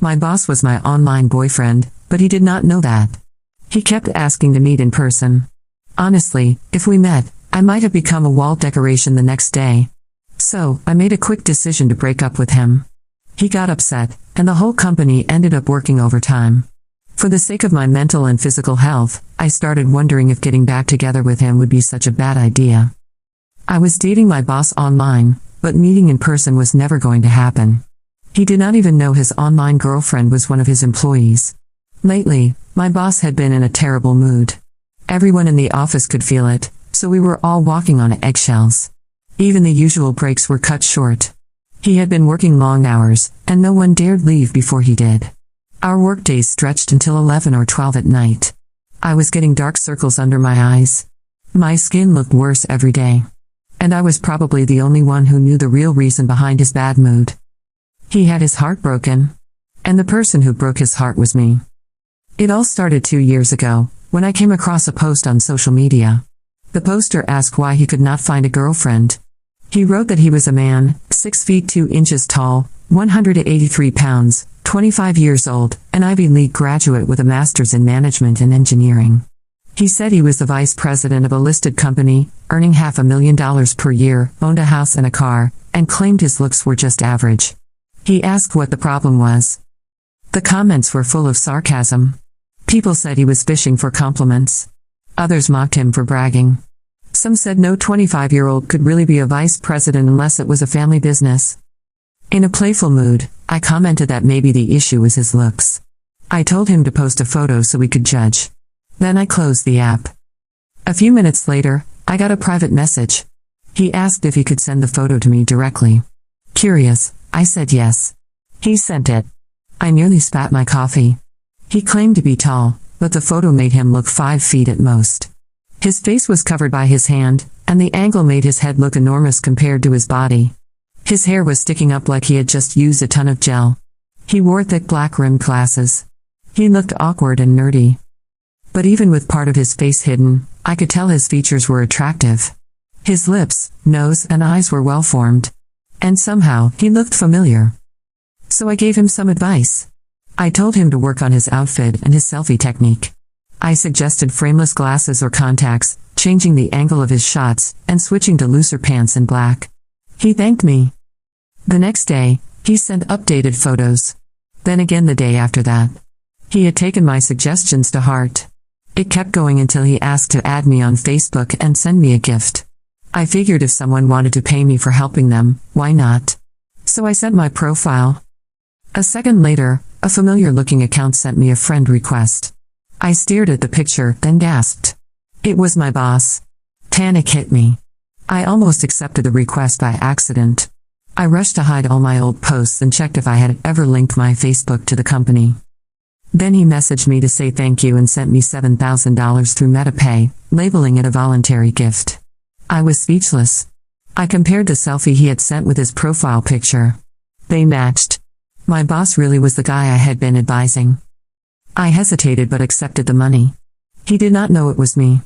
My boss was my online boyfriend, but he did not know that. He kept asking to meet in person. Honestly, if we met, I might have become a wall decoration the next day. So, I made a quick decision to break up with him. He got upset, and the whole company ended up working overtime. For the sake of my mental and physical health, I started wondering if getting back together with him would be such a bad idea. I was dating my boss online, but meeting in person was never going to happen. He did not even know his online girlfriend was one of his employees. Lately, my boss had been in a terrible mood. Everyone in the office could feel it, so we were all walking on eggshells. Even the usual breaks were cut short. He had been working long hours, and no one dared leave before he did. Our workdays stretched until 11 or 12 at night. I was getting dark circles under my eyes. My skin looked worse every day. And I was probably the only one who knew the real reason behind his bad mood. He had his heart broken. And the person who broke his heart was me. It all started 2 years ago, when I came across a post on social media. The poster asked why he could not find a girlfriend. He wrote that he was a man, 6 feet 2 inches tall, 183 pounds, 25 years old, an Ivy League graduate with a master's in management and engineering. He said he was the vice president of a listed company, earning $500,000 per year, owned a house and a car, and claimed his looks were just average. He asked what the problem was. The comments were full of sarcasm. People said he was fishing for compliments. Others mocked him for bragging. Some said no 25-year-old could really be a vice president unless it was a family business. In a playful mood, I commented that maybe the issue was his looks. I told him to post a photo so we could judge. Then I closed the app. A few minutes later, I got a private message. He asked if he could send the photo to me directly. Curious, I said yes. He sent it. I nearly spat my coffee. He claimed to be tall, but the photo made him look 5 feet at most. His face was covered by his hand, and the angle made his head look enormous compared to his body. His hair was sticking up like he had just used a ton of gel. He wore thick black-rimmed glasses. He looked awkward and nerdy. But even with part of his face hidden, I could tell his features were attractive. His lips, nose, and eyes were well-formed. And somehow, he looked familiar. So I gave him some advice. I told him to work on his outfit and his selfie technique. I suggested frameless glasses or contacts, changing the angle of his shots, and switching to looser pants and black. He thanked me. The next day, he sent updated photos. Then again the day after that. He had taken my suggestions to heart. It kept going until he asked to add me on Facebook and send me a gift. I figured if someone wanted to pay me for helping them, why not? So I sent my profile. A second later, a familiar-looking account sent me a friend request. I stared at the picture, then gasped. It was my boss. Panic hit me. I almost accepted the request by accident. I rushed to hide all my old posts and checked if I had ever linked my Facebook to the company. Then he messaged me to say thank you and sent me $7,000 through MetaPay, labeling it a voluntary gift. I was speechless. I compared the selfie he had sent with his profile picture. They matched. My boss really was the guy I had been advising. I hesitated but accepted the money. He did not know it was me.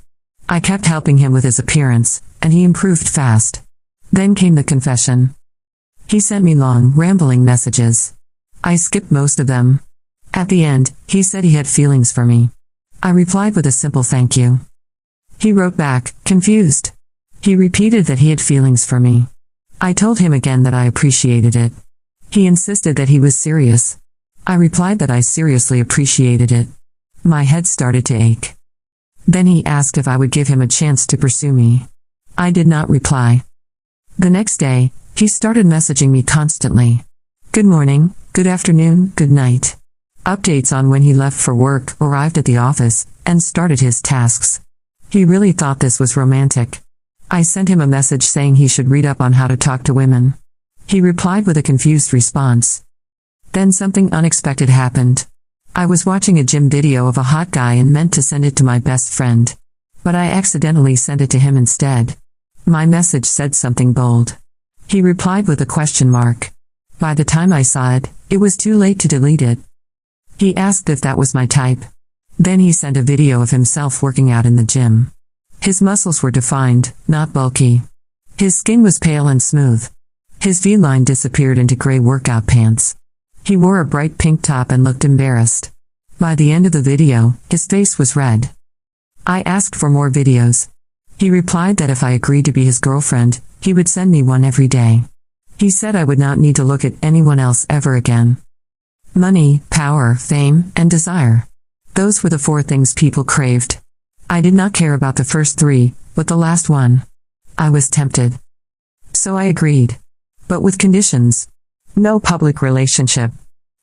I kept helping him with his appearance, and he improved fast. Then came the confession. He sent me long, rambling messages. I skipped most of them. At the end, he said he had feelings for me. I replied with a simple thank you. He wrote back, confused. He repeated that he had feelings for me. I told him again that I appreciated it. He insisted that he was serious. I replied that I seriously appreciated it. My head started to ache. Then he asked if I would give him a chance to pursue me. I did not reply. The next day, he started messaging me constantly. Good morning, good afternoon, good night. Updates on when he left for work, arrived at the office, and started his tasks. He really thought this was romantic. I sent him a message saying he should read up on how to talk to women. He replied with a confused response. Then something unexpected happened. I was watching a gym video of a hot guy and meant to send it to my best friend. But I accidentally sent it to him instead. My message said something bold. He replied with a question mark. By the time I saw it, it was too late to delete it. He asked if that was my type. Then he sent a video of himself working out in the gym. His muscles were defined, not bulky. His skin was pale and smooth. His V-line disappeared into gray workout pants. He wore a bright pink top and looked embarrassed. By the end of the video, his face was red. I asked for more videos. He replied that if I agreed to be his girlfriend, he would send me one every day. He said I would not need to look at anyone else ever again. Money, power, fame, and desire. Those were the 4 things people craved. I did not care about the first 3, but the last one. I was tempted. So I agreed. But with conditions. No public relationship.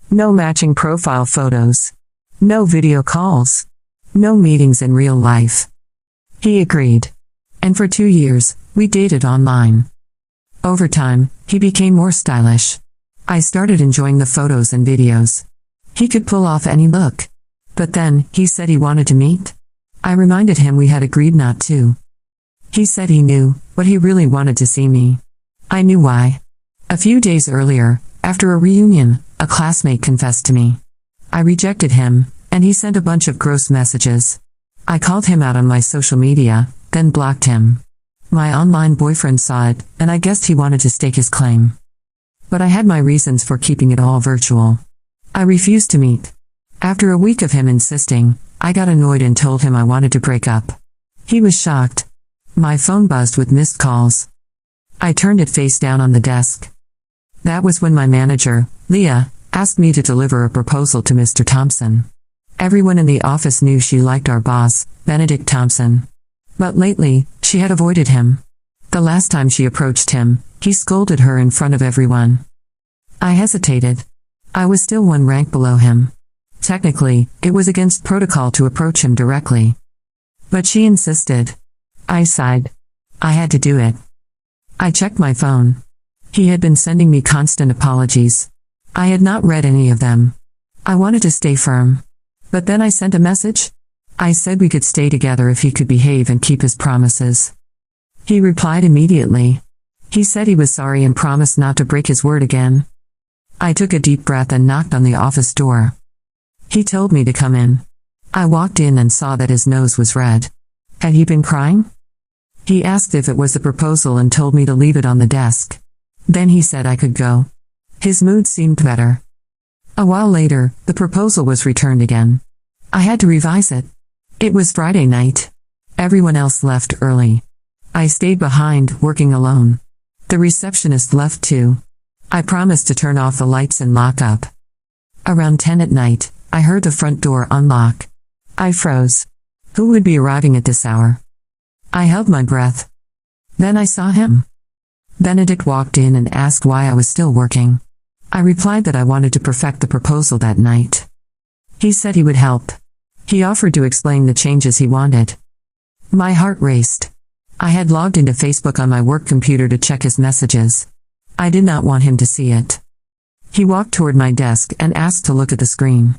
No matching profile photos. No video calls. No meetings in real life. He agreed. And for 2 years, we dated online. Over time, he became more stylish. I started enjoying the photos and videos. He could pull off any look. But then, he said he wanted to meet. I reminded him we had agreed not to. He said he knew, but he really wanted to see me. I knew why. A few days earlier, after a reunion, a classmate confessed to me. I rejected him, and he sent a bunch of gross messages. I called him out on my social media, then blocked him. My online boyfriend saw it, and I guessed he wanted to stake his claim. But I had my reasons for keeping it all virtual. I refused to meet. After a week of him insisting, I got annoyed and told him I wanted to break up. He was shocked. My phone buzzed with missed calls. I turned it face down on the desk. That was when my manager, Leah, asked me to deliver a proposal to Mr. Thompson. Everyone in the office knew she liked our boss, Benedict Thompson. But lately, she had avoided him. The last time she approached him, he scolded her in front of everyone. I hesitated. I was still 1 rank below him. Technically, it was against protocol to approach him directly. But she insisted. I sighed. I had to do it. I checked my phone. He had been sending me constant apologies. I had not read any of them. I wanted to stay firm. But then I sent a message. I said we could stay together if he could behave and keep his promises. He replied immediately. He said he was sorry and promised not to break his word again. I took a deep breath and knocked on the office door. He told me to come in. I walked in and saw that his nose was red. Had he been crying? He asked if it was a proposal and told me to leave it on the desk. Then he said I could go. His mood seemed better. A while later, the proposal was returned again. I had to revise it. It was Friday night. Everyone else left early. I stayed behind, working alone. The receptionist left too. I promised to turn off the lights and lock up. Around 10 at night, I heard the front door unlock. I froze. Who would be arriving at this hour? I held my breath. Then I saw him. Benedict walked in and asked why I was still working. I replied that I wanted to perfect the proposal that night. He said he would help. He offered to explain the changes he wanted. My heart raced. I had logged into Facebook on my work computer to check his messages. I did not want him to see it. He walked toward my desk and asked to look at the screen.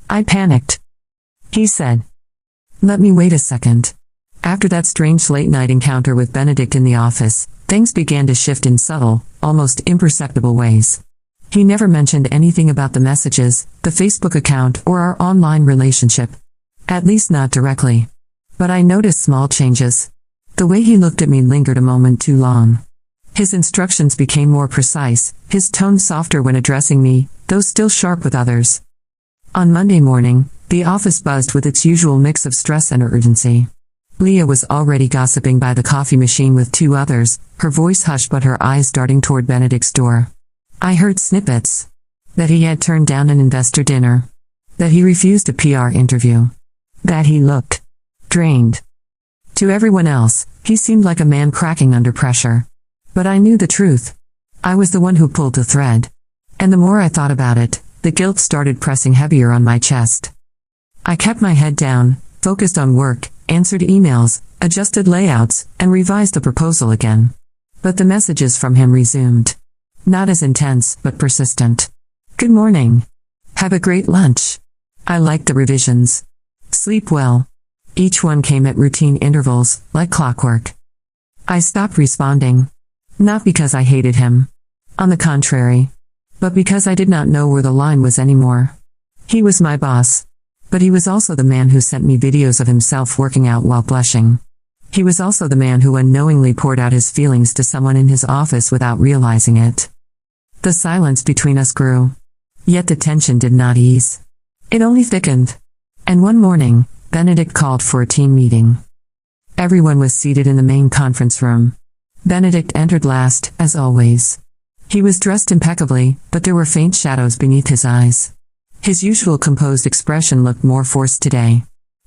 I panicked. He said, "Let me wait a second." After that strange late-night encounter with Benedict in the office, things began to shift in subtle, almost imperceptible ways. He never mentioned anything about the messages, the Facebook account, or our online relationship. At least not directly. But I noticed small changes. The way he looked at me lingered a moment too long. His instructions became more precise, his tone softer when addressing me, though still sharp with others. On Monday morning, the office buzzed with its usual mix of stress and urgency. Leah was already gossiping by the coffee machine with 2 others, her voice hushed but her eyes darting toward Benedict's door. I heard snippets. That he had turned down an investor dinner. That he refused a PR interview. That he looked drained. To everyone else, he seemed like a man cracking under pressure. But I knew the truth. I was the one who pulled the thread. And the more I thought about it, the guilt started pressing heavier on my chest. I kept my head down, focused on work, answered emails, adjusted layouts, and revised the proposal again. But the messages from him resumed. Not as intense, but persistent. Good morning. Have a great lunch. I liked the revisions. Sleep well. Each one came at routine intervals, like clockwork. I stopped responding. Not because I hated him. On the contrary. But because I did not know where the line was anymore. He was my boss. But he was also the man who sent me videos of himself working out while blushing. He was also the man who unknowingly poured out his feelings to someone in his office without realizing it. The silence between us grew. Yet the tension did not ease. It only thickened. And one morning, Benedict called for a team meeting. Everyone was seated in the main conference room. Benedict entered last, as always. He was dressed impeccably, but there were faint shadows beneath his eyes. His usual composed expression looked more forced today.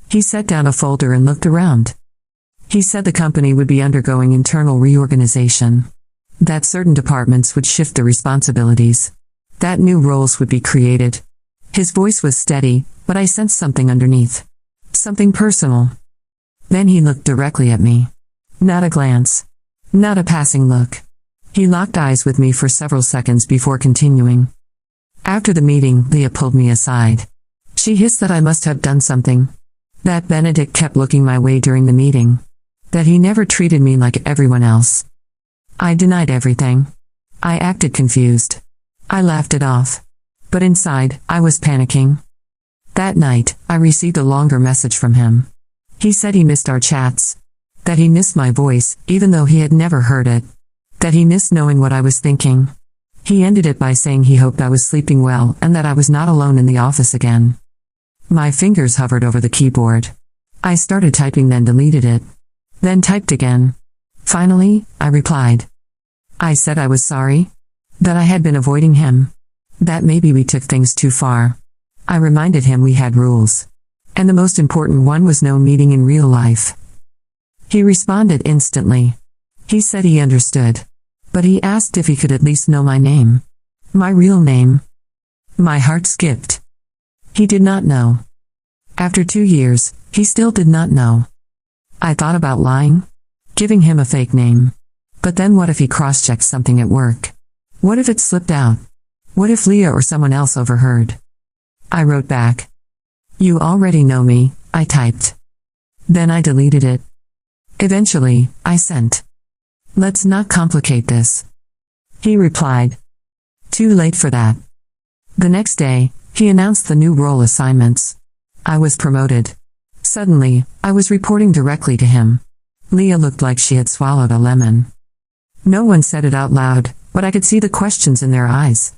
He set down a folder and looked around. He said the company would be undergoing internal reorganization. That certain departments would shift their responsibilities. That new roles would be created. His voice was steady, but I sensed something underneath. Something personal. Then he looked directly at me. Not a glance. Not a passing look. He locked eyes with me for several seconds before continuing. After the meeting, Leah pulled me aside. She hissed that I must have done something. That Benedict kept looking my way during the meeting. That he never treated me like everyone else. I denied everything. I acted confused. I laughed it off. But inside, I was panicking. That night, I received a longer message from him. He said he missed our chats. That he missed my voice, even though he had never heard it. That he missed knowing what I was thinking. He ended it by saying he hoped I was sleeping well and that I was not alone in the office again. My fingers hovered over the keyboard. I started typing, then deleted it. Then typed again. Finally, I replied. I said I was sorry. That I had been avoiding him. That maybe we took things too far. I reminded him we had rules. And the most important one was no meeting in real life. He responded instantly. He said he understood. But he asked if he could at least know my name. My real name. My heart skipped. He did not know. After 2 years, he still did not know. I thought about lying. Giving him a fake name. But then what if he cross-checked something at work? What if it slipped out? What if Leah or someone else overheard? I wrote back. You already know me, I typed. Then I deleted it. Eventually, I sent. Let's not complicate this. He replied. Too late for that. The next day, he announced the new role assignments. I was promoted. Suddenly, I was reporting directly to him. Leah looked like she had swallowed a lemon. No one said it out loud, but I could see the questions in their eyes.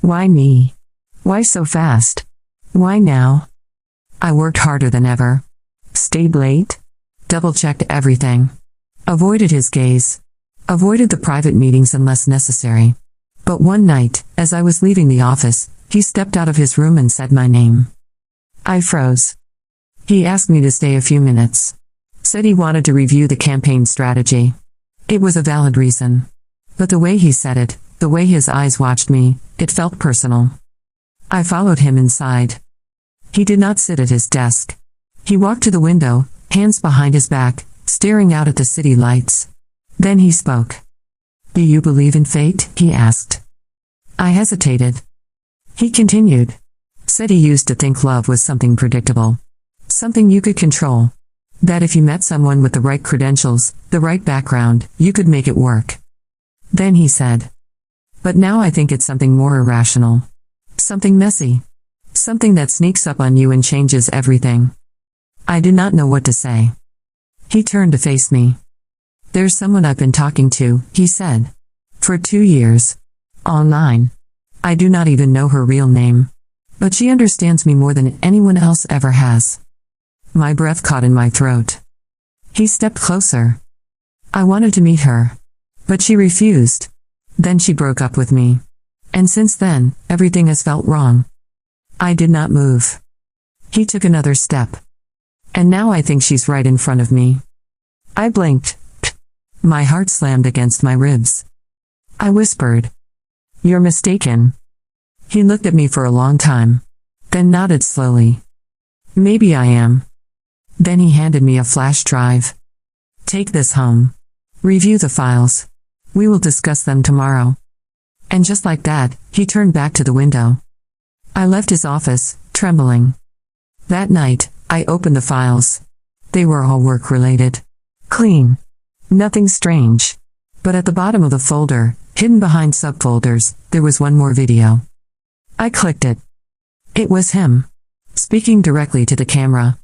Why me? Why so fast? Why now? I worked harder than ever. Stayed late. Double-checked everything. Avoided his gaze. Avoided the private meetings unless necessary. But one night, as I was leaving the office, he stepped out of his room and said my name. I froze. He asked me to stay a few minutes. Said he wanted to review the campaign strategy. It was a valid reason. But the way he said it, the way his eyes watched me, it felt personal. I followed him inside. He did not sit at his desk. He walked to the window, hands behind his back, staring out at the city lights. Then he spoke. Do you believe in fate? He asked. I hesitated. He continued. Said he used to think love was something predictable. Something you could control. That if you met someone with the right credentials, the right background, you could make it work. Then he said. But now I think it's something more irrational. Something messy. Something that sneaks up on you and changes everything. I did not know what to say. He turned to face me. There's someone I've been talking to, he said. For 2 years. All 9. I do not even know her real name. But she understands me more than anyone else ever has. My breath caught in my throat. He stepped closer. I wanted to meet her. But she refused. Then she broke up with me. And since then, everything has felt wrong. I did not move. He took another step. And now I think she's right in front of me. I blinked. My heart slammed against my ribs. I whispered. You're mistaken. He looked at me for a long time. Then nodded slowly. Maybe I am. Then he handed me a flash drive. Take this home. Review the files. We will discuss them tomorrow. And just like that, he turned back to the window. I left his office, trembling. That night, I opened the files. They were all work-related. Clean. Nothing strange. But at the bottom of the folder, hidden behind subfolders, there was one more video. I clicked it. It was him. Speaking directly to the camera.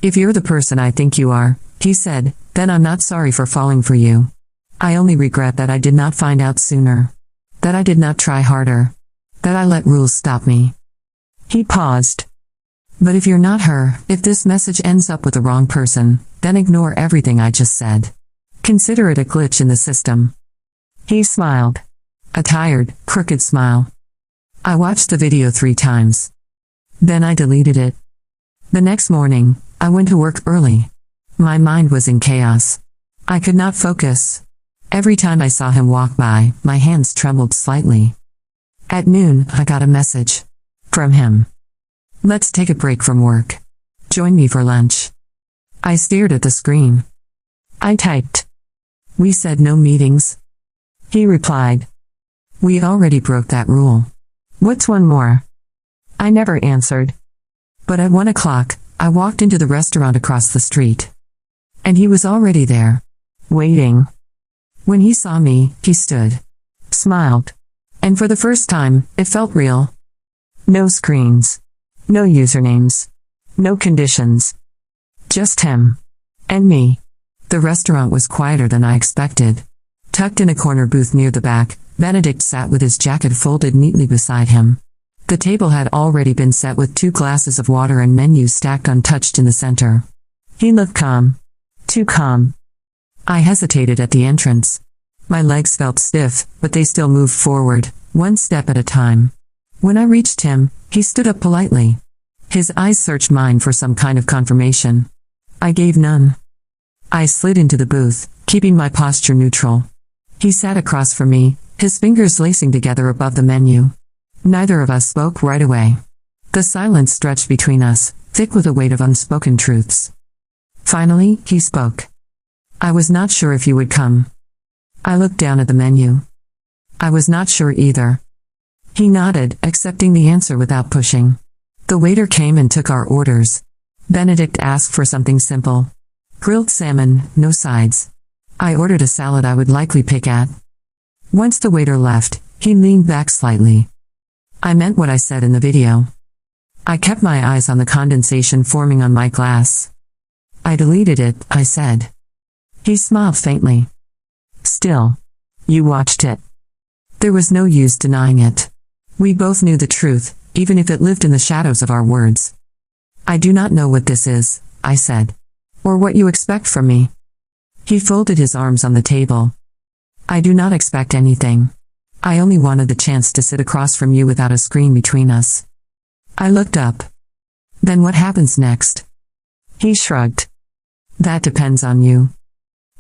If you're the person I think you are, he said, then I'm not sorry for falling for you. I only regret that I did not find out sooner. That I did not try harder. that I let rules stop me. He paused. But if you're not her, if this message ends up with the wrong person, then ignore everything I just said. Consider it a glitch in the system. He smiled. A tired, crooked smile. I watched the video 3 times. Then I deleted it. The next morning, I went to work early. My mind was in chaos. I could not focus. Every time I saw him walk by, my hands trembled slightly. At noon, I got a message. From him. Let's take a break from work. Join me for lunch. I stared at the screen. I typed. We said no meetings. He replied. We already broke that rule. What's one more? I never answered. But at 1 o'clock, I walked into the restaurant across the street. And he was already there. Waiting. When he saw me, he stood. Smiled. And for the first time, it felt real. No screens. No usernames. No conditions. Just him. And me. The restaurant was quieter than I expected. Tucked in a corner booth near the back, Benedict sat with his jacket folded neatly beside him. The table had already been set with 2 glasses of water and menus stacked untouched in the center. He looked calm. Too calm. I hesitated at the entrance. My legs felt stiff, but they still moved forward, 1 step at a time. When I reached him, he stood up politely. His eyes searched mine for some kind of confirmation. I gave none. I slid into the booth, keeping my posture neutral. He sat across from me, his fingers lacing together above the menu. Neither of us spoke right away. The silence stretched between us, thick with a weight of unspoken truths. Finally, he spoke. I was not sure if you would come. I looked down at the menu. I was not sure either. He nodded, accepting the answer without pushing. The waiter came and took our orders. Benedict asked for something simple. Grilled salmon, no sides. I ordered a salad I would likely pick at. Once the waiter left, he leaned back slightly. I meant what I said in the video. I kept my eyes on the condensation forming on my glass. I deleted it, I said. He smiled faintly. Still. You watched it. There was no use denying it. We both knew the truth, even if it lived in the shadows of our words. I do not know what this is, I said. Or what you expect from me. He folded his arms on the table. I do not expect anything. I only wanted the chance to sit across from you without a screen between us. I looked up. Then what happens next? He shrugged. That depends on you.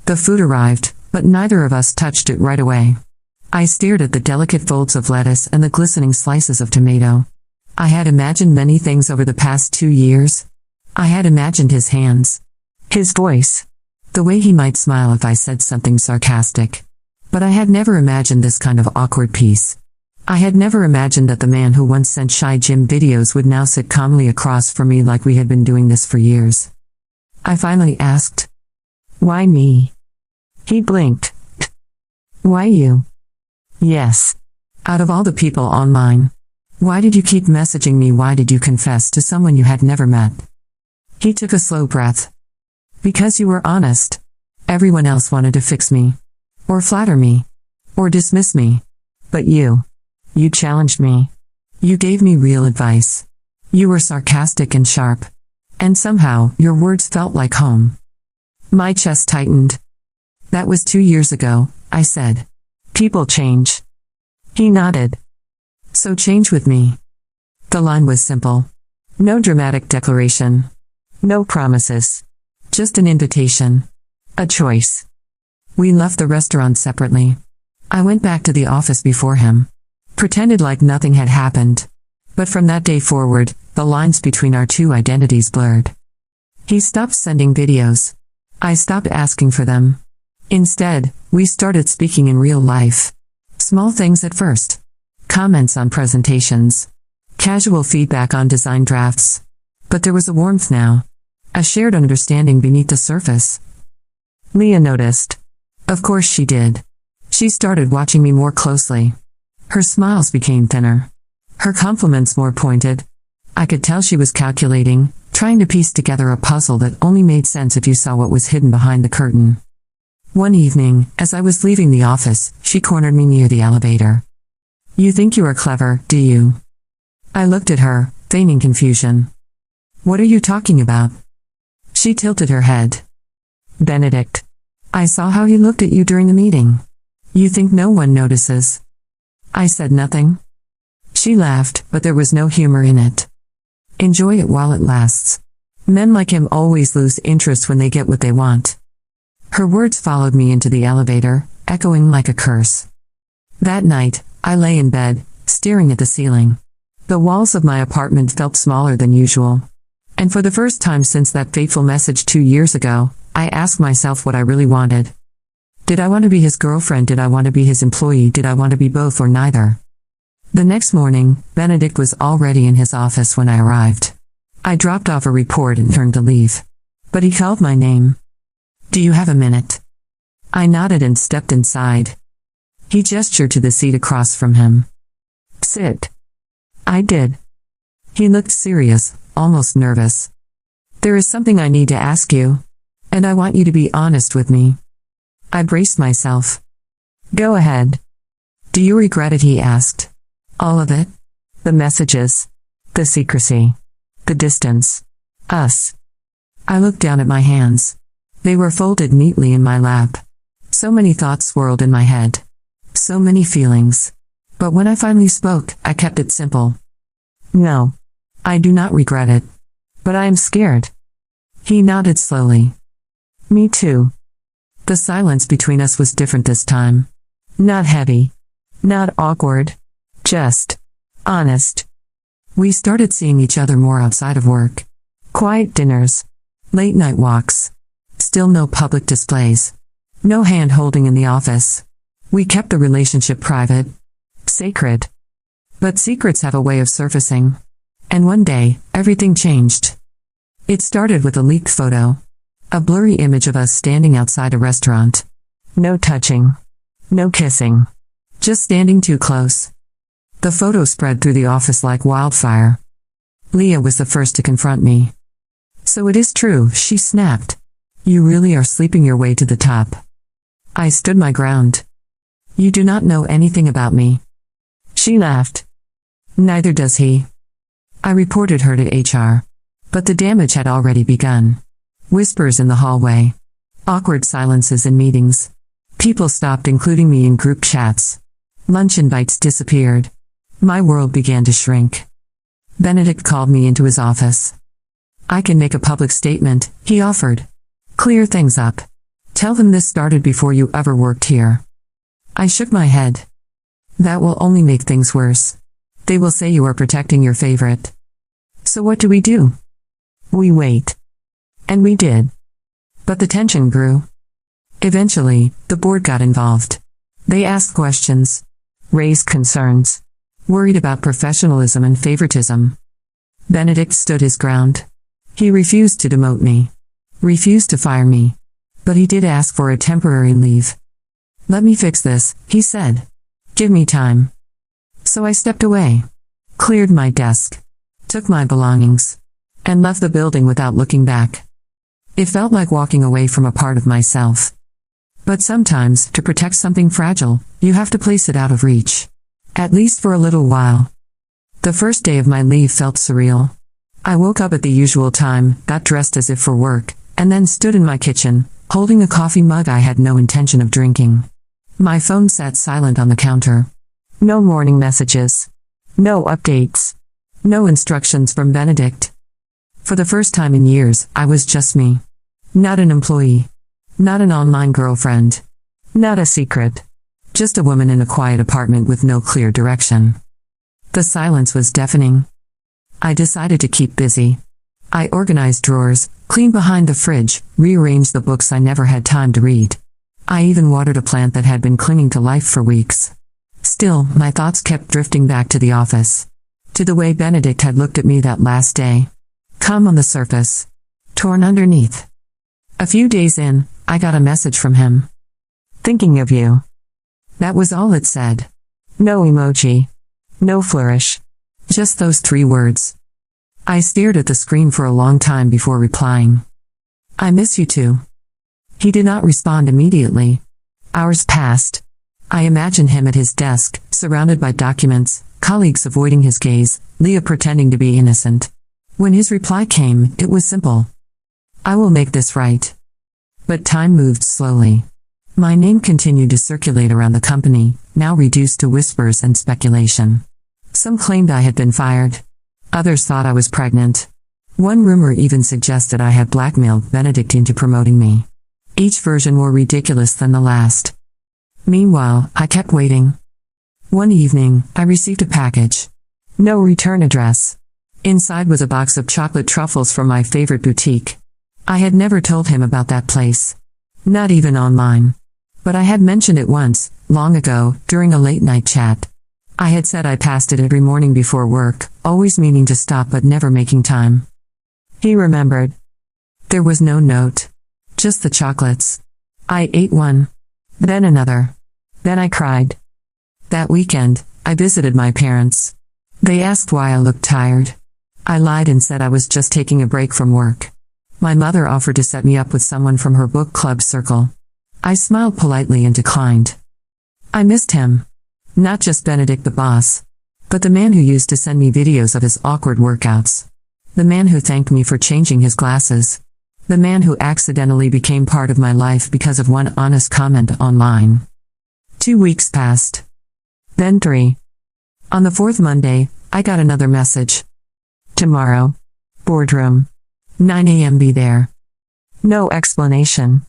The food arrived, but neither of us touched it right away. I stared at the delicate folds of lettuce and the glistening slices of tomato. I had imagined many things over the past 2 years. I had imagined his hands. His voice. The way he might smile if I said something sarcastic. But I had never imagined this kind of awkward peace. I had never imagined that the man who once sent Shy Jim videos would now sit calmly across from me like we had been doing this for years. I finally asked. Why me? He blinked. Why you? Yes. Out of all the people online. Why did you keep messaging me? Why did you confess to someone you had never met? He took a slow breath. Because you were honest. Everyone else wanted to fix me. Or flatter me. Or dismiss me. But you challenged me. You gave me real advice. You were sarcastic and sharp. And somehow, your words felt like home. My chest tightened. That was 2 years ago, I said. People change. He nodded. So change with me. The line was simple. No dramatic declaration. No promises. Just an invitation. A choice. We left the restaurant separately. I went back to the office before him. Pretended like nothing had happened. But from that day forward, the lines between our 2 identities blurred. He stopped sending videos. I stopped asking for them. Instead, we started speaking in real life. Small things at first. Comments on presentations. Casual feedback on design drafts. But there was a warmth now. A shared understanding beneath the surface. Leah noticed. Of course she did. She started watching me more closely. Her smiles became thinner. Her compliments more pointed. I could tell she was calculating, trying to piece together a puzzle that only made sense if you saw what was hidden behind the curtain. One evening, as I was leaving the office, she cornered me near the elevator. You think you are clever, do you? I looked at her, feigning confusion. What are you talking about? She tilted her head. Benedict. I saw how he looked at you during the meeting. You think no one notices? I said nothing. She laughed, but there was no humor in it. Enjoy it while it lasts. Men like him always lose interest when they get what they want. Her words followed me into the elevator, echoing like a curse. That night, I lay in bed, staring at the ceiling. The walls of my apartment felt smaller than usual. And for the first time since that fateful message 2 years ago, I asked myself what I really wanted. Did I want to be his girlfriend? Did I want to be his employee? Did I want to be both or neither? The next morning, Benedict was already in his office when I arrived. I dropped off a report and turned to leave. But he called my name. Do you have a minute? I nodded and stepped inside. He gestured to the seat across from him. Sit. I did. He looked serious, almost nervous. There is something I need to ask you, and I want you to be honest with me. I braced myself. Go ahead. Do you regret it? He asked. All of it? The messages, the secrecy, the distance, us. I looked down at my hands. They were folded neatly in my lap. So many thoughts swirled in my head. So many feelings. But when I finally spoke, I kept it simple. No. I do not regret it. But I am scared. He nodded slowly. Me too. The silence between us was different this time. Not heavy. Not awkward. Just honest. We started seeing each other more outside of work. Quiet dinners. Late night walks. Still no public displays. No hand-holding in the office. We kept the relationship private. Sacred. But secrets have a way of surfacing. And one day, everything changed. It started with a leaked photo. A blurry image of us standing outside a restaurant. No touching. No kissing. Just standing too close. The photo spread through the office like wildfire. Leah was the first to confront me. So it is true, she snapped. You really are sleeping your way to the top. I stood my ground. You do not know anything about me. She laughed. Neither does he. I reported her to HR. But the damage had already begun. Whispers in the hallway. Awkward silences in meetings. People stopped including me in group chats. Lunch invites disappeared. My world began to shrink. Benedict called me into his office. I can make a public statement, he offered. Clear things up. Tell them this started before you ever worked here. I shook my head. That will only make things worse. They will say you are protecting your favorite. So what do? We wait. And we did. But the tension grew. Eventually, the board got involved. They asked questions. Raised concerns. Worried about professionalism and favoritism. Benedict stood his ground. He refused to demote me. Refused to fire me. But he did ask for a temporary leave. Let me fix this, he said. Give me time. So I stepped away. Cleared my desk. Took my belongings. And left the building without looking back. It felt like walking away from a part of myself. But sometimes, to protect something fragile, you have to place it out of reach. At least for a little while. The first day of my leave felt surreal. I woke up at the usual time, got dressed as if for work, and then stood in my kitchen, holding a coffee mug I had no intention of drinking. My phone sat silent on the counter. No morning messages. No updates. No instructions from Benedict. For the first time in years, I was just me. Not an employee. Not an online girlfriend. Not a secret. Just a woman in a quiet apartment with no clear direction. The silence was deafening. I decided to keep busy. I organized drawers, cleaned behind the fridge, rearranged the books I never had time to read. I even watered a plant that had been clinging to life for weeks. Still, my thoughts kept drifting back to the office. To the way Benedict had looked at me that last day. Calm on the surface. Torn underneath. A few days in, I got a message from him. Thinking of you. That was all it said. No emoji. No flourish. Just those 3 words. I stared at the screen for a long time before replying. I miss you too. He did not respond immediately. Hours passed. I imagine him at his desk, surrounded by documents, colleagues avoiding his gaze, Leah pretending to be innocent. When his reply came, it was simple. I will make this right. But time moved slowly. My name continued to circulate around the company, now reduced to whispers and speculation. Some claimed I had been fired. Others thought I was pregnant. One rumor even suggested I had blackmailed Benedict into promoting me. Each version more ridiculous than the last. Meanwhile, I kept waiting. One evening, I received a package. No return address. Inside was a box of chocolate truffles from my favorite boutique. I had never told him about that place. Not even online. But I had mentioned it once, long ago, during a late-night chat. I had said I passed it every morning before work, always meaning to stop but never making time. He remembered. There was no note. Just the chocolates. I ate one. Then another. Then I cried. That weekend, I visited my parents. They asked why I looked tired. I lied and said I was just taking a break from work. My mother offered to set me up with someone from her book club circle. I smiled politely and declined. I missed him. Not just Benedict the boss, but the man who used to send me videos of his awkward workouts. The man who thanked me for changing his glasses. The man who accidentally became part of my life because of one honest comment online. 2 weeks passed. Then 3. On the 4th Monday, I got another message. Tomorrow. Boardroom. 9 a.m. Be there. No explanation.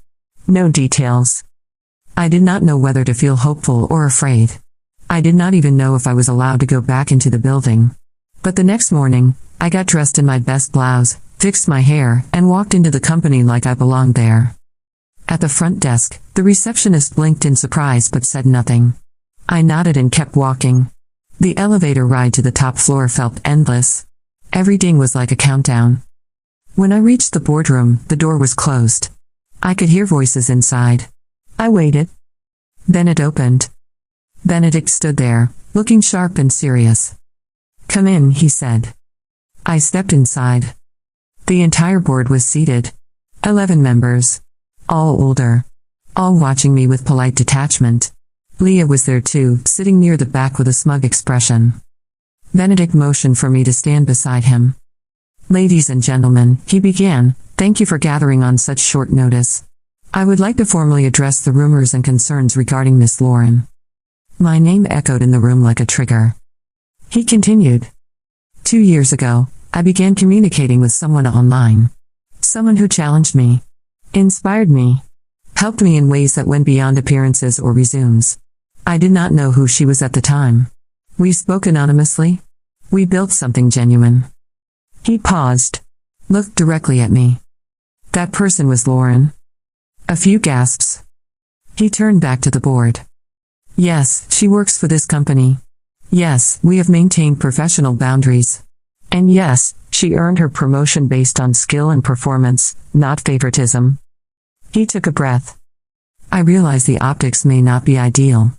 No details. I did not know whether to feel hopeful or afraid. I did not even know if I was allowed to go back into the building. But the next morning, I got dressed in my best blouse, fixed my hair, and walked into the company like I belonged there. At the front desk, the receptionist blinked in surprise but said nothing. I nodded and kept walking. The elevator ride to the top floor felt endless. Every ding was like a countdown. When I reached the boardroom, the door was closed. I could hear voices inside. I waited. Then it opened. Benedict stood there, looking sharp and serious. Come in, he said. I stepped inside. The entire board was seated. 11 members. All older. All watching me with polite detachment. Leah was there too, sitting near the back with a smug expression. Benedict motioned for me to stand beside him. Ladies and gentlemen, he began, thank you for gathering on such short notice. I would like to formally address the rumors and concerns regarding Miss Lauren. My name echoed in the room like a trigger. He continued. 2 years ago, I began communicating with someone online. Someone who challenged me, inspired me, helped me in ways that went beyond appearances or resumes. I did not know who she was at the time. We spoke anonymously. We built something genuine. He paused, looked directly at me. That person was Lauren. A few gasps. He turned back to the board. Yes, she works for this company. Yes, we have maintained professional boundaries. And yes, she earned her promotion based on skill and performance, not favoritism. He took a breath. I realize the optics may not be ideal.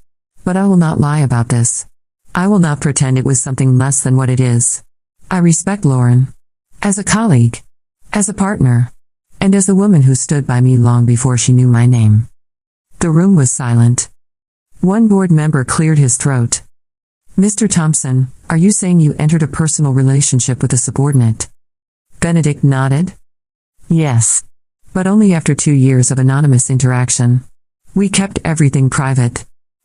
But I will not lie about this. I will not pretend it was something less than what it is. I respect Lauren. As a colleague. As a partner. And as a woman who stood by me long before she knew my name. The room was silent. One board member cleared his throat. Mr. Thompson, are you saying you entered a personal relationship with a subordinate? Benedict nodded. Yes. But only after 2 years of anonymous interaction. We kept everything private.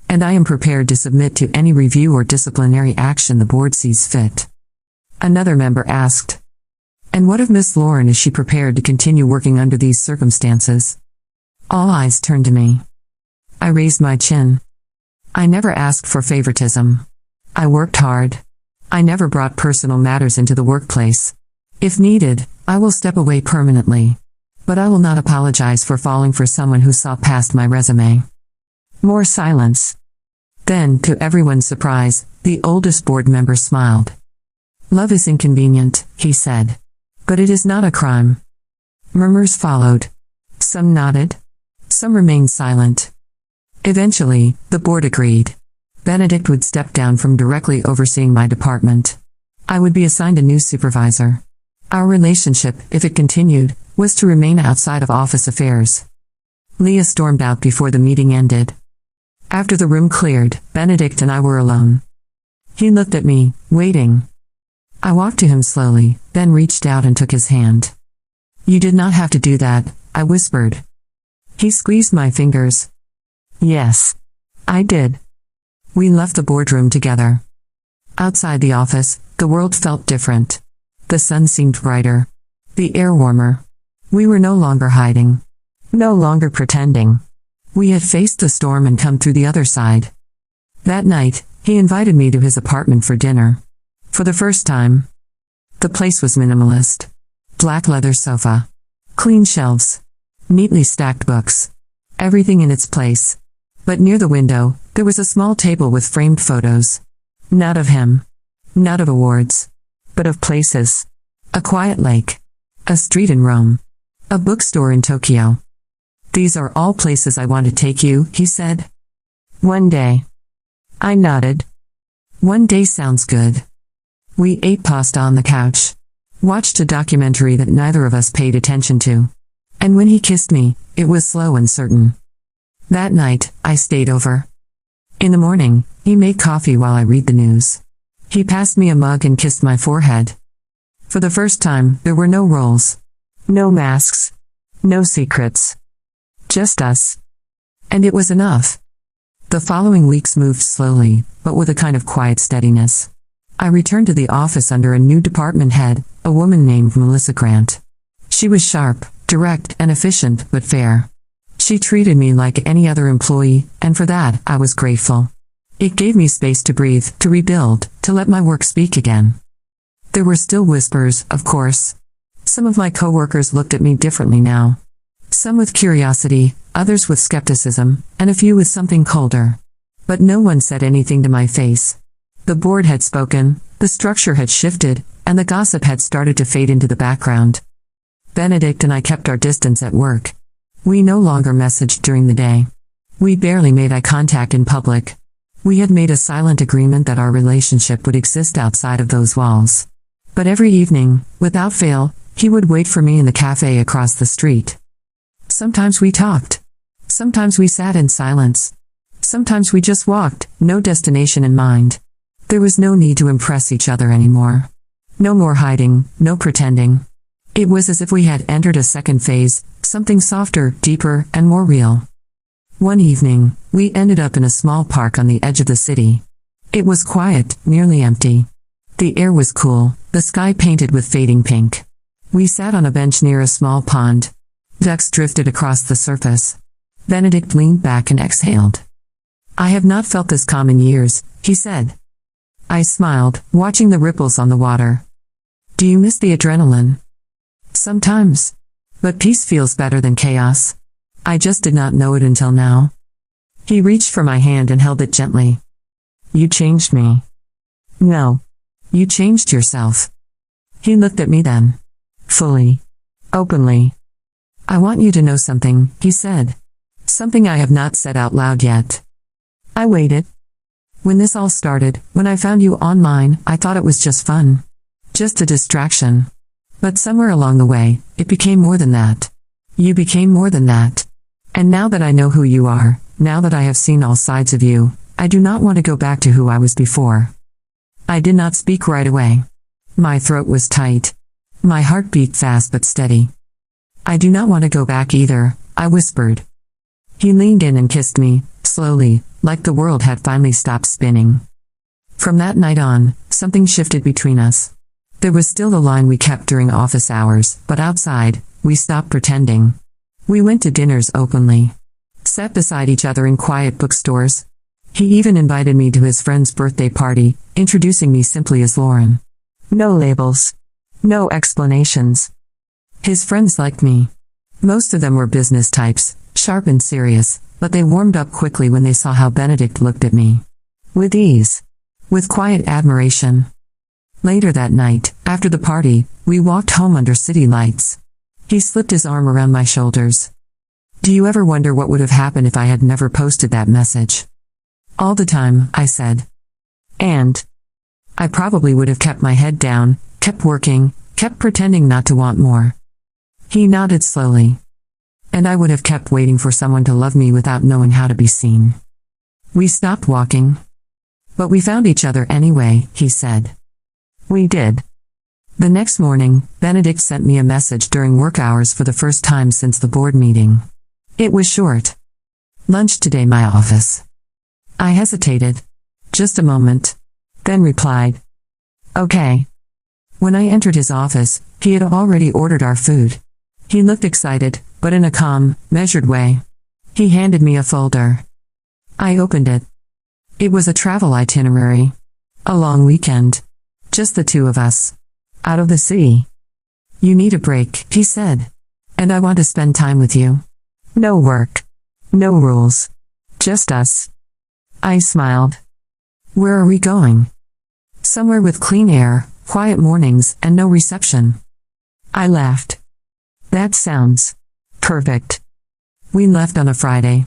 And I am prepared to submit to any review or disciplinary action the board sees fit. Another member asked. And what of Miss Lauren? Is she prepared to continue working under these circumstances? All eyes turned to me. I raised my chin. I never asked for favoritism. I worked hard. I never brought personal matters into the workplace. If needed, I will step away permanently. But I will not apologize for falling for someone who saw past my resume. More silence. Then, to everyone's surprise, the oldest board member smiled. Love is inconvenient, he said. But it is not a crime. Murmurs followed. Some nodded. Some remained silent. Eventually, the board agreed. Benedict would step down from directly overseeing my department. I would be assigned a new supervisor. Our relationship, if it continued, was to remain outside of office affairs. Leah stormed out before the meeting ended. After the room cleared, Benedict and I were alone. He looked at me, waiting. I walked to him slowly, then reached out and took his hand. "You did not have to do that," I whispered. He squeezed my fingers. "Yes, I did." We left the boardroom together. Outside the office, the world felt different. The sun seemed brighter. The air warmer. We were no longer hiding. No longer pretending. We had faced the storm and come through the other side. That night, he invited me to his apartment for dinner. For the first time. The place was minimalist. Black leather sofa. Clean shelves. Neatly stacked books. Everything in its place. But near the window, there was a small table with framed photos. Not of him. Not of awards. But of places. A quiet lake. A street in Rome. A bookstore in Tokyo. "These are all places I want to take you," he said. "One day." I nodded. One day sounds good. We ate pasta on the couch. Watched a documentary that neither of us paid attention to. And when he kissed me, it was slow and certain. That night, I stayed over. In the morning, he made coffee while I read the news. He passed me a mug and kissed my forehead. For the first time, there were no roles. No masks. No secrets. Just us. And it was enough. The following weeks moved slowly, but with a kind of quiet steadiness. I returned to the office under a new department head, a woman named Melissa Grant. She was sharp, direct, and efficient, but fair. She treated me like any other employee, and for that, I was grateful. It gave me space to breathe, to rebuild, to let my work speak again. There were still whispers, of course. Some of my coworkers looked at me differently now. Some with curiosity, others with skepticism, and a few with something colder. But no one said anything to my face. The board had spoken, the structure had shifted, and the gossip had started to fade into the background. Benedict and I kept our distance at work. We no longer messaged during the day. We barely made eye contact in public. We had made a silent agreement that our relationship would exist outside of those walls. But every evening, without fail, he would wait for me in the cafe across the street. Sometimes we talked. Sometimes we sat in silence. Sometimes we just walked, no destination in mind. There was no need to impress each other anymore. No more hiding, no pretending. It was as if we had entered a second phase, something softer, deeper, and more real. One evening, we ended up in a small park on the edge of the city. It was quiet, nearly empty. The air was cool, the sky painted with fading pink. We sat on a bench near a small pond. Ducks drifted across the surface. Benedict leaned back and exhaled. "I have not felt this calm in years," he said. I smiled, watching the ripples on the water. "Do you miss the adrenaline?" "Sometimes. But peace feels better than chaos. I just did not know it until now." He reached for my hand and held it gently. "You changed me." "No. You changed yourself." He looked at me then. Fully. Openly. "I want you to know something," he said. "Something I have not said out loud yet." I waited. "When this all started, when I found you online, I thought it was just fun. Just a distraction. But somewhere along the way, it became more than that. You became more than that. And now that I know who you are, now that I have seen all sides of you, I do not want to go back to who I was before." I did not speak right away. My throat was tight. My heart beat fast but steady. "I do not want to go back either," I whispered. He leaned in and kissed me, slowly, like the world had finally stopped spinning. From that night on, something shifted between us. There was still the line we kept during office hours, but outside, we stopped pretending. We went to dinners openly. Sat beside each other in quiet bookstores. He even invited me to his friend's birthday party, introducing me simply as Lauren. No labels. No explanations. His friends liked me. Most of them were business types, sharp and serious, but they warmed up quickly when they saw how Benedict looked at me. With ease. With quiet admiration. Later that night, after the party, we walked home under city lights. He slipped his arm around my shoulders. "Do you ever wonder what would have happened if I had never posted that message?" "All the time," I said. "And I probably would have kept my head down, kept working, kept pretending not to want more." He nodded slowly. "And I would have kept waiting for someone to love me without knowing how to be seen." We stopped walking. But we found each other anyway, he said. We did. The next morning, Benedict sent me a message during work hours for the first time since the board meeting. It was short. Lunch today, my office. I hesitated. Just a moment. Then replied. Okay. When I entered his office, he had already ordered our food. He looked excited, but in a calm, measured way. He handed me a folder. I opened it. It was a travel itinerary. A long weekend. Just the two of us. Out of the city. You need a break, he said. And I want to spend time with you. No work. No rules. Just us. I smiled. Where are we going? Somewhere with clean air, quiet mornings, and no reception. I laughed. That sounds perfect. We left on a Friday.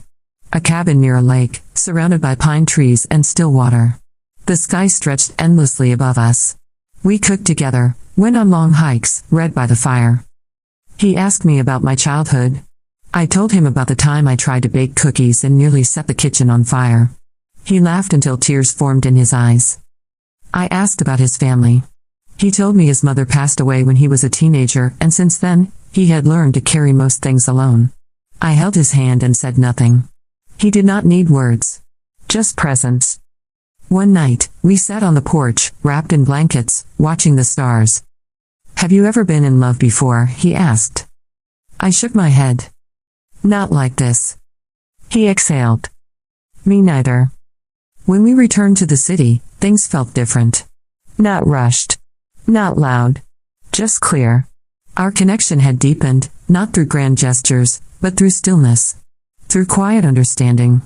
A cabin near a lake, surrounded by pine trees and still water. The sky stretched endlessly above us. We cooked together, went on long hikes, read by the fire. He asked me about my childhood. I told him about the time I tried to bake cookies and nearly set the kitchen on fire. He laughed until tears formed in his eyes. I asked about his family. He told me his mother passed away when he was a teenager, and since then, he had learned to carry most things alone. I held his hand and said nothing. He did not need words. Just presence. One night, we sat on the porch, wrapped in blankets, watching the stars. Have you ever been in love before? He asked. I shook my head. Not like this. He exhaled. Me neither. When we returned to the city, things felt different. Not rushed. Not loud. Just clear. Our connection had deepened, not through grand gestures, but through stillness. Through quiet understanding.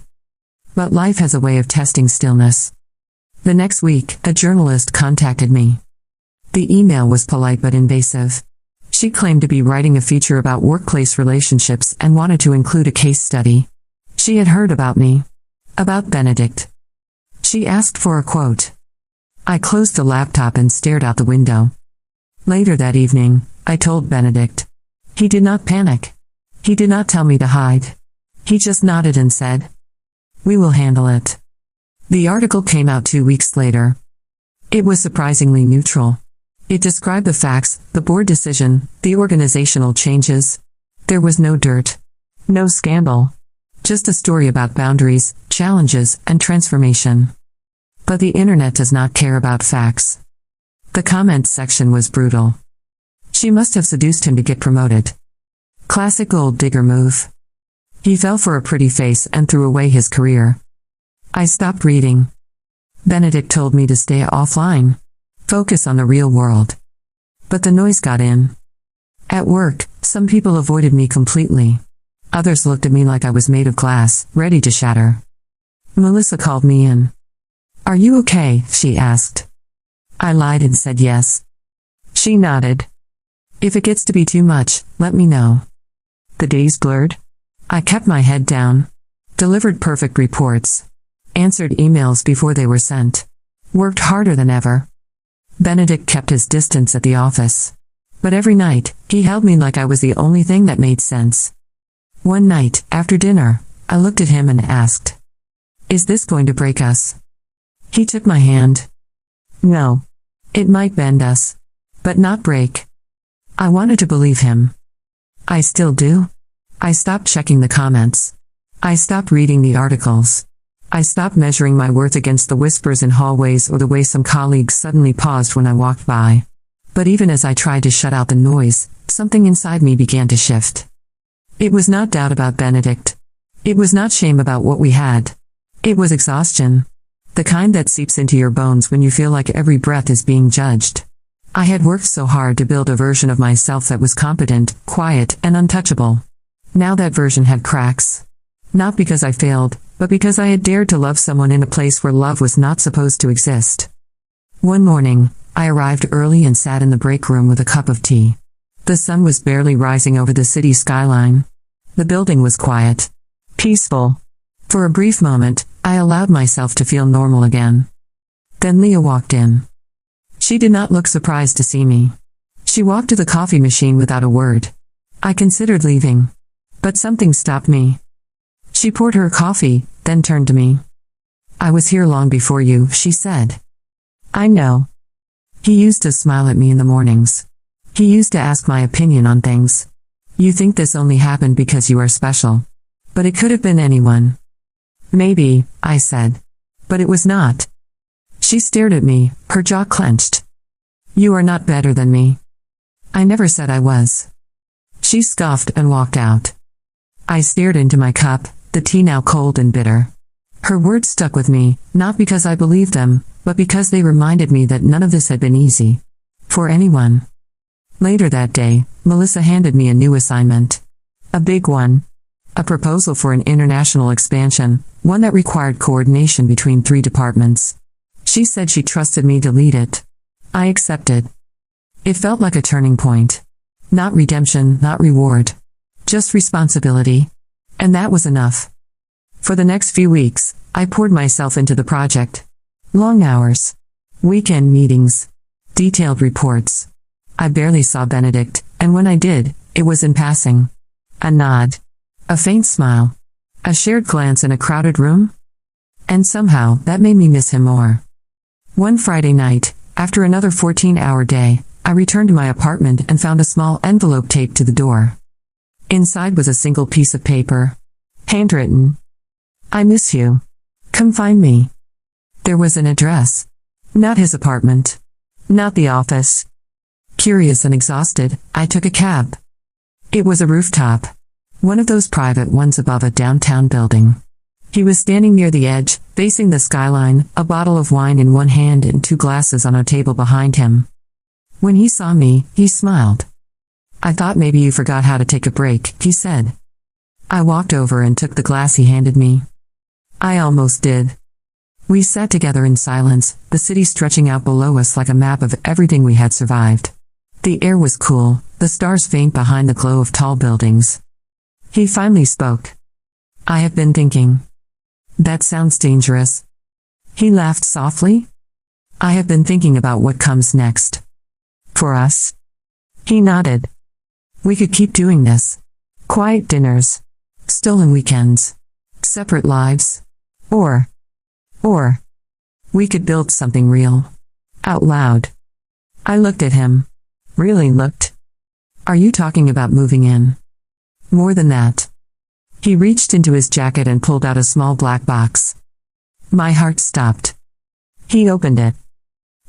But life has a way of testing stillness. The next week, a journalist contacted me. The email was polite but invasive. She claimed to be writing a feature about workplace relationships and wanted to include a case study. She had heard about me. About Benedict. She asked for a quote. I closed the laptop and stared out the window. Later that evening, I told Benedict. He did not panic. He did not tell me to hide. He just nodded and said, "We will handle it." The article came out 2 weeks later. It was surprisingly neutral. It described the facts, the board decision, the organizational changes. There was no dirt. No scandal. Just a story about boundaries, challenges, and transformation. But the internet does not care about facts. The comments section was brutal. She must have seduced him to get promoted. Classic gold digger move. He fell for a pretty face and threw away his career. I stopped reading. Benedict told me to stay offline. Focus on the real world. But the noise got in. At work, some people avoided me completely. Others looked at me like I was made of glass, ready to shatter. Melissa called me in. "Are you okay?" she asked. I lied and said yes. She nodded. "If it gets to be too much, let me know." The days blurred. I kept my head down. Delivered perfect reports. Answered emails before they were sent. Worked harder than ever. Benedict kept his distance at the office. But every night, he held me like I was the only thing that made sense. One night, after dinner, I looked at him and asked, "Is this going to break us?" He took my hand. "No. It might bend us. But not break." I wanted to believe him. I still do. I stopped checking the comments. I stopped reading the articles. I stopped measuring my worth against the whispers in hallways or the way some colleagues suddenly paused when I walked by. But even as I tried to shut out the noise, something inside me began to shift. It was not doubt about Benedict. It was not shame about what we had. It was exhaustion. The kind that seeps into your bones when you feel like every breath is being judged. I had worked so hard to build a version of myself that was competent, quiet, and untouchable. Now that version had cracks. Not because I failed, but because I had dared to love someone in a place where love was not supposed to exist. One morning, I arrived early and sat in the break room with a cup of tea. The sun was barely rising over the city skyline. The building was quiet. Peaceful. For a brief moment, I allowed myself to feel normal again. Then Leah walked in. She did not look surprised to see me. She walked to the coffee machine without a word. I considered leaving. But something stopped me. She poured her coffee, then turned to me. I was here long before you, she said. I know. He used to smile at me in the mornings. He used to ask my opinion on things. You think this only happened because you are special. But it could have been anyone. Maybe, I said. But it was not. She stared at me, her jaw clenched. You are not better than me. I never said I was. She scoffed and walked out. I stared into my cup, the tea now cold and bitter. Her words stuck with me, not because I believed them, but because they reminded me that none of this had been easy. For anyone. Later that day, Melissa handed me a new assignment. A big one. A proposal for an international expansion, one that required coordination between 3 departments. She said she trusted me to lead it. I accepted. It felt like a turning point. Not redemption, not reward. Just responsibility. And that was enough. For the next few weeks, I poured myself into the project. Long hours. Weekend meetings. Detailed reports. I barely saw Benedict, and when I did, it was in passing. A nod. A faint smile. A shared glance in a crowded room. And somehow, that made me miss him more. One Friday night, after another 14-hour day, I returned to my apartment and found a small envelope taped to the door. Inside was a single piece of paper. Handwritten. I miss you. Come find me. There was an address. Not his apartment. Not the office. Curious and exhausted, I took a cab. It was a rooftop. One of those private ones above a downtown building. He was standing near the edge, facing the skyline, a bottle of wine in one hand and 2 glasses on a table behind him. When he saw me, he smiled. I thought maybe you forgot how to take a break, he said. I walked over and took the glass he handed me. I almost did. We sat together in silence, the city stretching out below us like a map of everything we had survived. The air was cool, the stars faint behind the glow of tall buildings. He finally spoke. I have been thinking. That sounds dangerous. He laughed softly. I have been thinking about what comes next. For us. He nodded. We could keep doing this. Quiet dinners. Stolen weekends. Separate lives. Or we could build something real. Out loud. I looked at him. Really looked. Are you talking about moving in? More than that. He reached into his jacket and pulled out a small black box. My heart stopped. He opened it.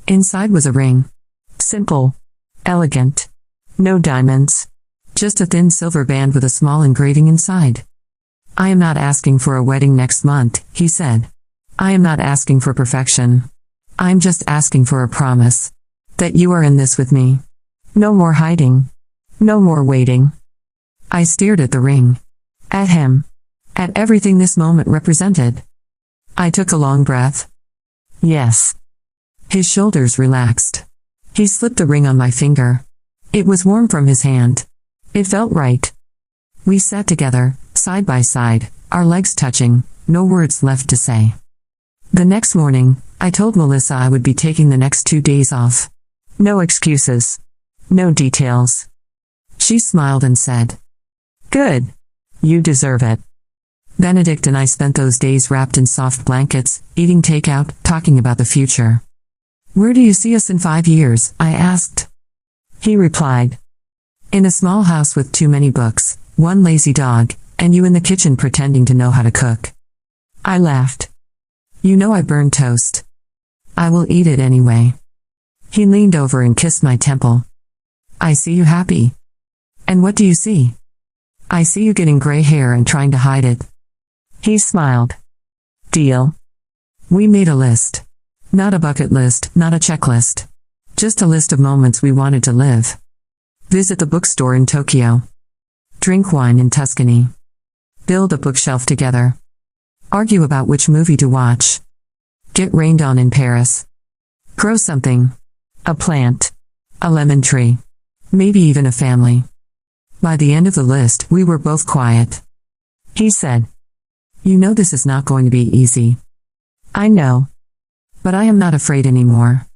Inside was a ring. Simple. Elegant. No diamonds. Just a thin silver band with a small engraving inside. I am not asking for a wedding next month, he said. I am not asking for perfection. I'm just asking for a promise. That you are in this with me. No more hiding. No more waiting. I stared at the ring. At him. At everything this moment represented. I took a long breath. Yes. His shoulders relaxed. He slipped the ring on my finger. It was warm from his hand. It felt right. We sat together, side by side, our legs touching, no words left to say. The next morning, I told Melissa I would be taking the next 2 days off. No excuses. No details. She smiled and said, Good. You deserve it. Benedict and I spent those days wrapped in soft blankets, eating takeout, talking about the future. Where do you see us in 5 years? I asked. He replied. In a small house with too many books, 1 lazy dog, and you in the kitchen pretending to know how to cook. I laughed. You know I burn toast. I will eat it anyway. He leaned over and kissed my temple. I see you happy. And what do you see? I see you getting gray hair and trying to hide it. He smiled. Deal. We made a list. Not a bucket list, not a checklist. Just a list of moments we wanted to live. Visit the bookstore in Tokyo. Drink wine in Tuscany. Build a bookshelf together. Argue about which movie to watch. Get rained on in Paris. Grow something. A plant. A lemon tree. Maybe even a family. By the end of the list, we were both quiet. He said, You know this is not going to be easy. I know. But I am not afraid anymore.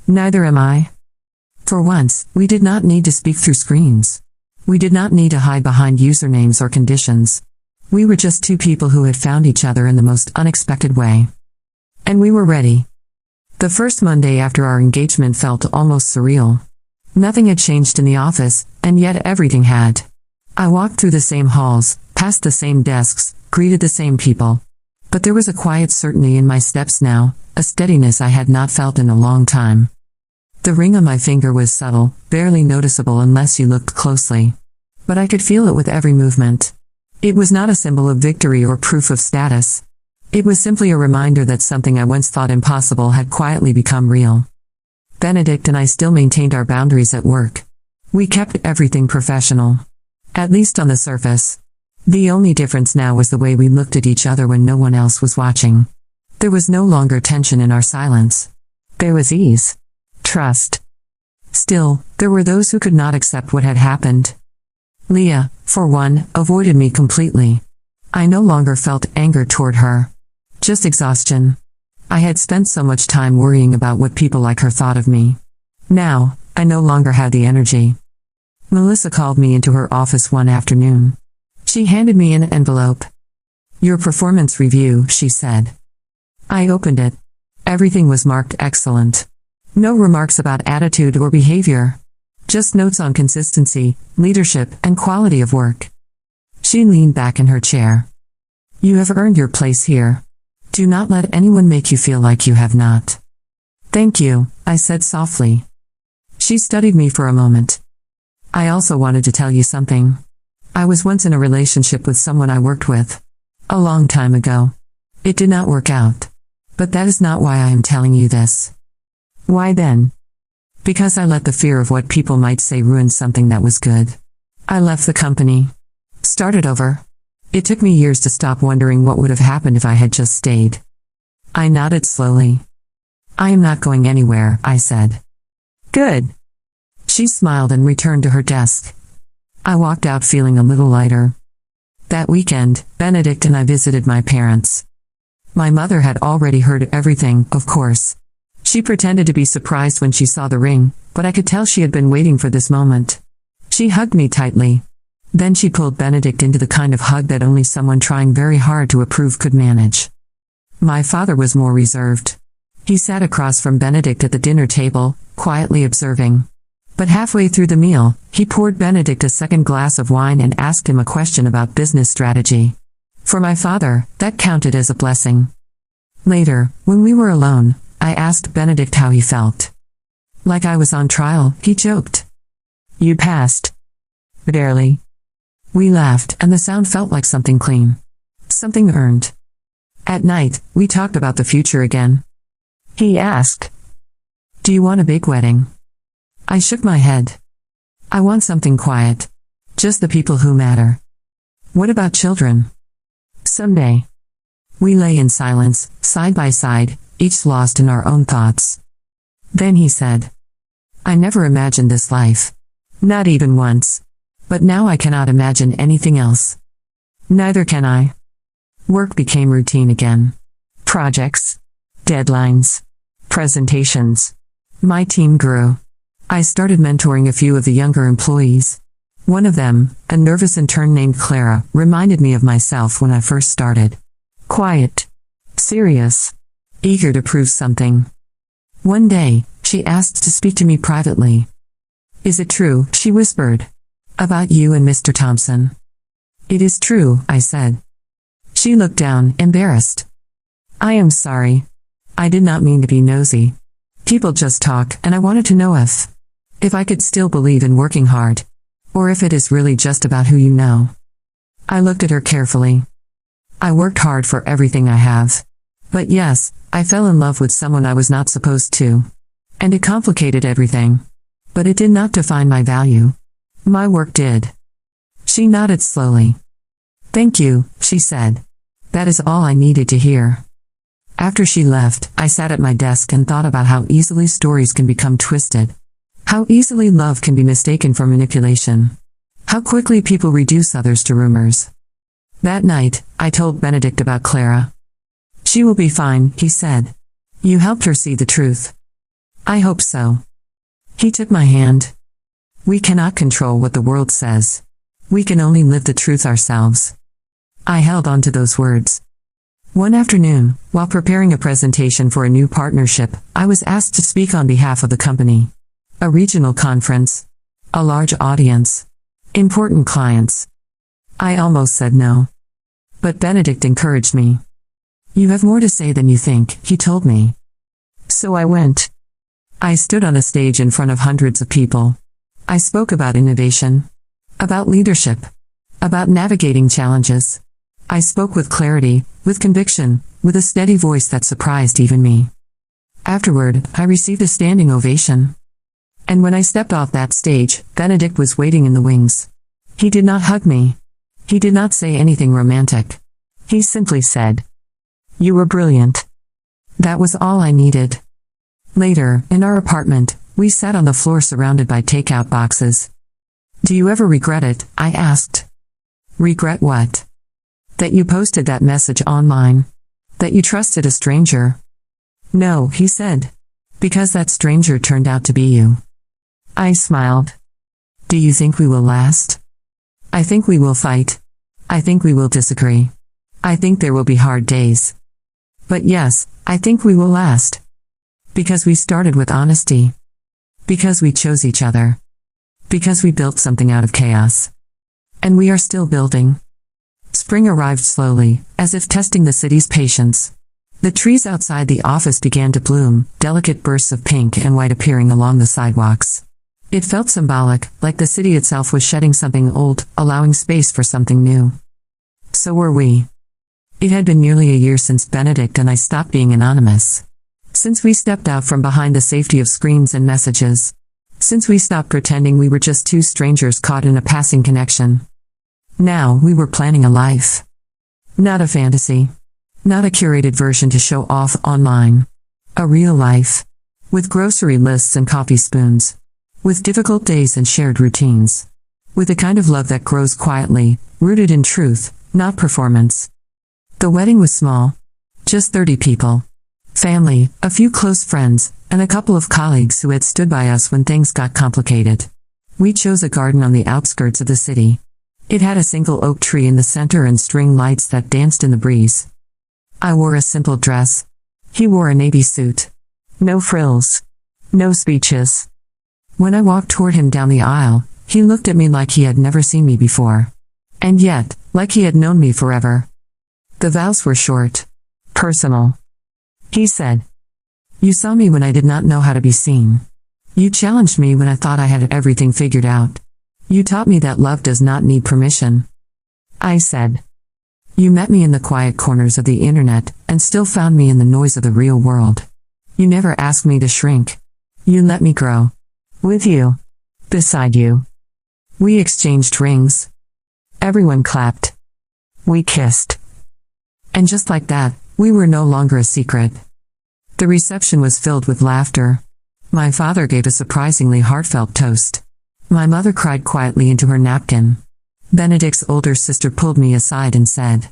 Neither am I. For once, we did not need to speak through screens. We did not need to hide behind usernames or conditions. We were just 2 people who had found each other in the most unexpected way. And we were ready. The first Monday after our engagement felt almost surreal. Nothing had changed in the office, and yet everything had. I walked through the same halls, past the same desks, greeted the same people. But there was a quiet certainty in my steps now, a steadiness I had not felt in a long time. The ring on my finger was subtle, barely noticeable unless you looked closely. But I could feel it with every movement. It was not a symbol of victory or proof of status. It was simply a reminder that something I once thought impossible had quietly become real. Benedict and I still maintained our boundaries at work. We kept everything professional. At least on the surface. The only difference now was the way we looked at each other when no one else was watching. There was no longer tension in our silence. There was ease. Trust. Still, there were those who could not accept what had happened. Leah, for one, avoided me completely. I no longer felt anger toward her. Just exhaustion. I had spent so much time worrying about what people like her thought of me. Now, I no longer had the energy. Melissa called me into her office one afternoon. She handed me an envelope. "Your performance review," she said. I opened it. Everything was marked excellent. No remarks about attitude or behavior. Just notes on consistency, leadership, and quality of work. She leaned back in her chair. "You have earned your place here. Do not let anyone make you feel like you have not." "Thank you," I said softly. She studied me for a moment. "I also wanted to tell you something. I was once in a relationship with someone I worked with. A long time ago. It did not work out. But that is not why I am telling you this." "Why then?" "Because I let the fear of what people might say ruin something that was good. I left the company. Started over. It took me years to stop wondering what would have happened if I had just stayed." I nodded slowly. "I am not going anywhere," I said. "Good." She smiled and returned to her desk. I walked out feeling a little lighter. That weekend, Benedict and I visited my parents. My mother had already heard everything, of course. She pretended to be surprised when she saw the ring, but I could tell she had been waiting for this moment. She hugged me tightly. Then she pulled Benedict into the kind of hug that only someone trying very hard to approve could manage. My father was more reserved. He sat across from Benedict at the dinner table, quietly observing. But halfway through the meal, he poured Benedict a second glass of wine and asked him a question about business strategy. For my father, that counted as a blessing. Later, when we were alone, I asked Benedict how he felt. "Like I was on trial," he joked. "You passed." "Barely." We laughed, and the sound felt like something clean. Something earned. At night, we talked about the future again. He asked, "Do you want a big wedding?" I shook my head. "I want something quiet. Just the people who matter." "What about children?" "Someday." We lay in silence, side by side, each lost in our own thoughts. Then he said, "I never imagined this life. Not even once. But now I cannot imagine anything else." Neither can I. Work became routine again. Projects. Deadlines. Presentations. My team grew. I started mentoring a few of the younger employees. One of them, a nervous intern named Clara, reminded me of myself when I first started. Quiet. Serious. Eager to prove something. One day, she asked to speak to me privately. "Is it true," she whispered, "about you and Mr. Thompson?" "It is true," I said. She looked down, embarrassed. "I am sorry. I did not mean to be nosy. People just talk, and I wanted to know if I could still believe in working hard. Or if it is really just about who you know." I looked at her carefully. I worked hard for everything I have. But yes, I fell in love with someone I was not supposed to. And it complicated everything. But it did not define my value. My work did. She nodded slowly. "Thank you," she said. "That is all I needed to hear." After she left, I sat at my desk and thought about how easily stories can become twisted. How easily love can be mistaken for manipulation. How quickly people reduce others to rumors. That night, I told Benedict about Clara. "She will be fine," he said. "You helped her see the truth." "I hope so." He took my hand. We cannot control what the world says. We can only live the truth ourselves. I held on to those words. One afternoon, while preparing a presentation for a new partnership, I was asked to speak on behalf of the company. A regional conference. A large audience. Important clients. I almost said no. But Benedict encouraged me. You have more to say than you think, he told me. So I went. I stood on a stage in front of hundreds of people. I spoke about innovation. About leadership. About navigating challenges. I spoke with clarity, with conviction, with a steady voice that surprised even me. Afterward, I received a standing ovation. And when I stepped off that stage, Benedict was waiting in the wings. He did not hug me. He did not say anything romantic. He simply said, "You were brilliant." That was all I needed. Later, in our apartment, we sat on the floor surrounded by takeout boxes. "Do you ever regret it?" I asked. "Regret what?" "That you posted that message online. That you trusted a stranger." "No," he said. "Because that stranger turned out to be you." I smiled. "Do you think we will last?" "I think we will fight. I think we will disagree. I think there will be hard days. But yes, I think we will last. Because we started with honesty. Because we chose each other. Because we built something out of chaos. And we are still building." Spring arrived slowly, as if testing the city's patience. The trees outside the office began to bloom, delicate bursts of pink and white appearing along the sidewalks. It felt symbolic, like the city itself was shedding something old, allowing space for something new. So were we. It had been nearly a year since Benedict and I stopped being anonymous. Since we stepped out from behind the safety of screens and messages. Since we stopped pretending we were just two strangers caught in a passing connection. Now, we were planning a life. Not a fantasy. Not a curated version to show off online. A real life. With grocery lists and coffee spoons. With difficult days and shared routines. With the kind of love that grows quietly, rooted in truth, not performance. The wedding was small. Just 30 people. Family, a few close friends, and a couple of colleagues who had stood by us when things got complicated. We chose a garden on the outskirts of the city. It had a single oak tree in the center and string lights that danced in the breeze. I wore a simple dress. He wore a navy suit. No frills. No speeches. When I walked toward him down the aisle, he looked at me like he had never seen me before. And yet, like he had known me forever. The vows were short. Personal. He said, "You saw me when I did not know how to be seen. You challenged me when I thought I had everything figured out. You taught me that love does not need permission." I said, "You met me in the quiet corners of the internet, and still found me in the noise of the real world. You never asked me to shrink. You let me grow. With you. Beside you." We exchanged rings. Everyone clapped. We kissed. And just like that, we were no longer a secret. The reception was filled with laughter. My father gave a surprisingly heartfelt toast. My mother cried quietly into her napkin. Benedict's older sister pulled me aside and said,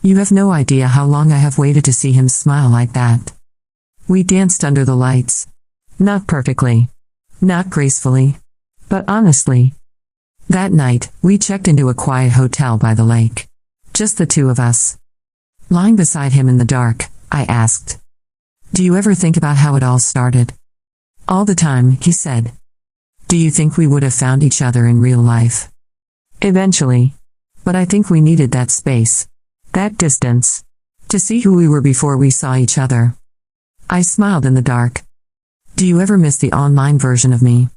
"You have no idea how long I have waited to see him smile like that." We danced under the lights. Not perfectly. Not gracefully. But honestly. That night, we checked into a quiet hotel by the lake. Just the two of us. Lying beside him in the dark, I asked, "Do you ever think about how it all started?" "All the time," he said. "Do you think we would have found each other in real life?" "Eventually. But I think we needed that space. That distance. To see who we were before we saw each other." I smiled in the dark. "Do you ever miss the online version of me?"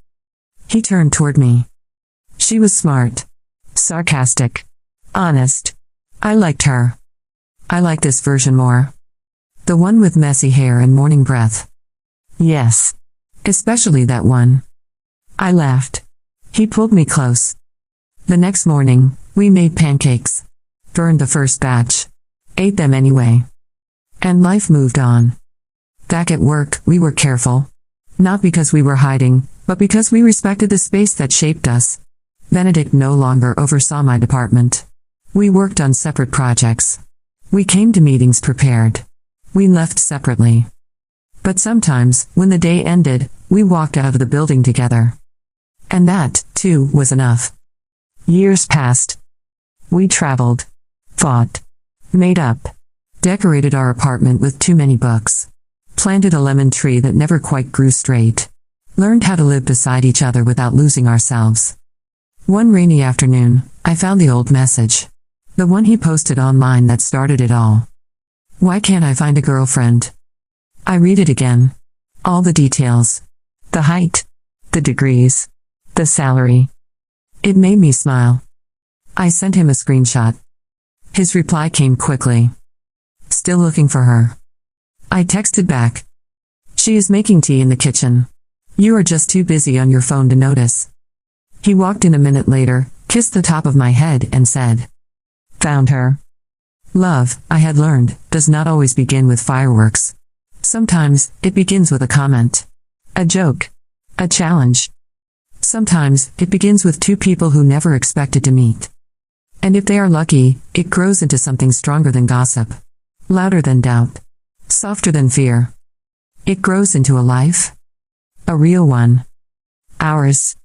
He turned toward me. She was smart. Sarcastic. Honest. I liked her. I like this version more. The one with messy hair and morning breath. Yes. Especially that one. I laughed. He pulled me close. The next morning, we made pancakes. Burned the first batch. Ate them anyway. And life moved on. Back at work, we were careful. Not because we were hiding, but because we respected the space that shaped us. Benedict no longer oversaw my department. We worked on separate projects. We came to meetings prepared. We left separately. But sometimes, when the day ended, we walked out of the building together. And that, too, was enough. Years passed. We traveled. Fought. Made up. Decorated our apartment with too many books. Planted a lemon tree that never quite grew straight. Learned how to live beside each other without losing ourselves. One rainy afternoon, I found the old message. The one he posted online that started it all. Why can't I find a girlfriend? I read it again. All the details. The height. The degrees. The salary. It made me smile. I sent him a screenshot. His reply came quickly. Still looking for her. I texted back. She is making tea in the kitchen. You are just too busy on your phone to notice. He walked in a minute later, kissed the top of my head and said, "Found her." Love, I had learned, does not always begin with fireworks. Sometimes, it begins with a comment. A joke. A challenge. Sometimes, it begins with two people who never expected to meet. And if they are lucky, it grows into something stronger than gossip. Louder than doubt. Softer than fear. It grows into a life. A real one. Ours.